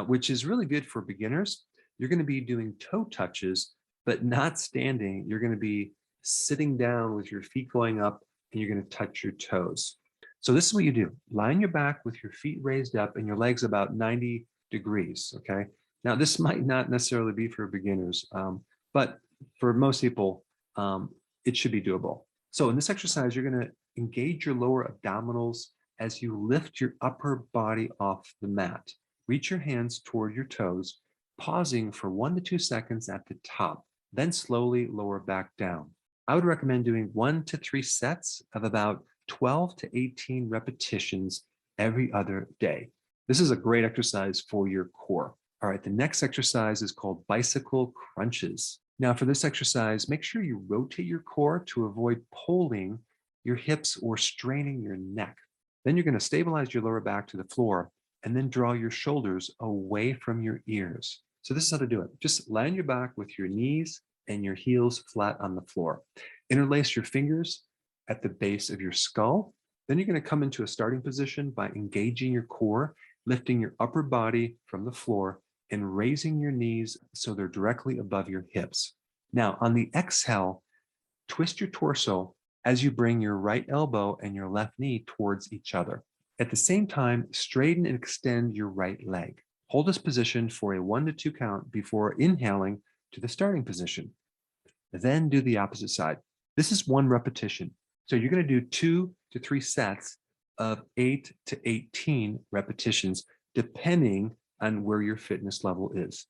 which is really good for beginners. You're going to be doing toe touches, but not standing. You're going to be sitting down with your feet going up, and you're going to touch your toes. So this is what you do. Lie on your back with your feet raised up and your legs about 90 degrees, okay? Now, this might not necessarily be for beginners, but for most people, it should be doable. So in this exercise, you're going to engage your lower abdominals as you lift your upper body off the mat. Reach your hands toward your toes, pausing for 1 to 2 seconds at the top, then slowly lower back down. I would recommend doing 1 to 3 sets of about 12 to 18 repetitions every other day. This is a great exercise for your core. All right, the next exercise is called bicycle crunches. Now for this exercise, make sure you rotate your core to avoid pulling your hips or straining your neck. Then you're going to stabilize your lower back to the floor and then draw your shoulders away from your ears. So this is how to do it. Just lie on your back with your knees and your heels flat on the floor. Interlace your fingers at the base of your skull. Then you're going to come into a starting position by engaging your core, lifting your upper body from the floor and raising your knees so they're directly above your hips. Now, on the exhale, twist your torso as you bring your right elbow and your left knee towards each other. At the same time, straighten and extend your right leg. Hold this position for a 1 to 2 count before inhaling to the starting position. Then do the opposite side. This is 1 repetition. So you're going to do 2 to 3 sets of 8 to 18 repetitions, depending on where your fitness level is.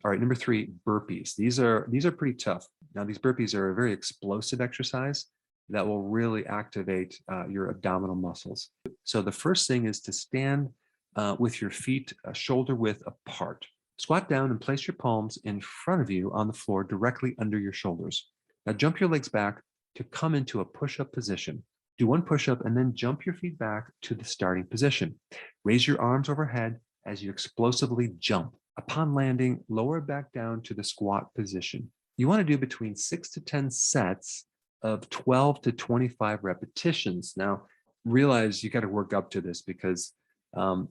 All right, number 3, burpees. These are pretty tough. Now, these burpees are a very explosive exercise that will really activate your abdominal muscles. So the first thing is to stand with your feet shoulder width apart. Squat down and place your palms in front of you on the floor directly under your shoulders. Now jump your legs back to come into a push-up position. Do 1 push-up and then jump your feet back to the starting position. Raise your arms overhead as you explosively jump. Upon landing, lower back down to the squat position. You want to do between 6 to 10 sets of 12 to 25 repetitions. Now, realize you got to work up to this because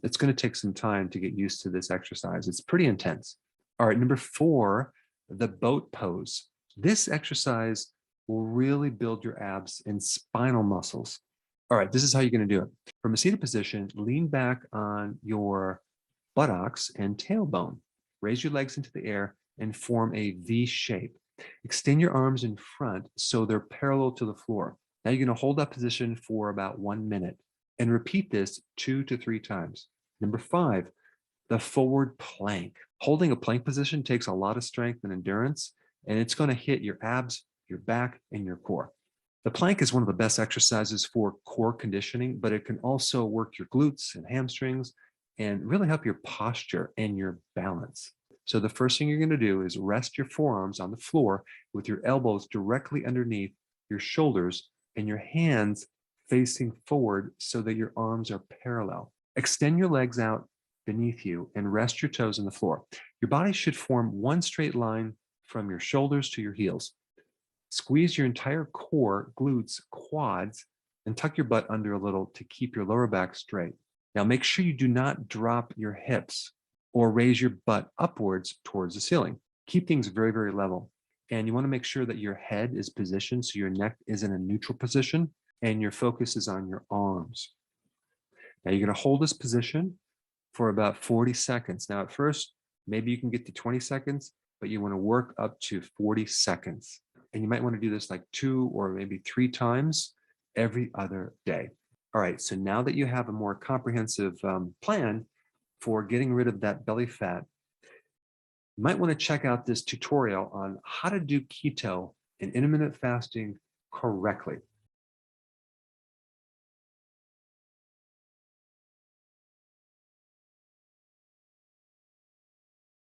it's going to take some time to get used to this exercise. It's pretty intense. All right, number 4, the boat pose. This exercise will really build your abs and spinal muscles. All right, this is how you're going to do it. From a seated position, lean back on your buttocks and tailbone. Raise your legs into the air and form a V shape. Extend your arms in front so they're parallel to the floor. Now you're going to hold that position for about 1 minute and repeat this 2 to 3 times. Number 5, the forward plank. Holding a plank position takes a lot of strength and endurance, and it's going to hit your abs, your back, and your core. The plank is one of the best exercises for core conditioning, but it can also work your glutes and hamstrings and really help your posture and your balance. So the first thing you're going to do is rest your forearms on the floor with your elbows directly underneath your shoulders and your hands facing forward so that your arms are parallel. Extend your legs out beneath you and rest your toes on the floor. Your body should form 1 straight line from your shoulders to your heels. Squeeze your entire core, glutes, quads, and tuck your butt under a little to keep your lower back straight. Now make sure you do not drop your hips or raise your butt upwards towards the ceiling. Keep things very, very level. And you want to make sure that your head is positioned so your neck is in a neutral position and your focus is on your arms. Now you're going to hold this position for about 40 seconds. Now at first, maybe you can get to 20 seconds, but you want to work up to 40 seconds. And you might want to do this like 2 or maybe 3 times every other day. All right, so now that you have a more comprehensive plan for getting rid of that belly fat, you might want to check out this tutorial on how to do keto and intermittent fasting correctly.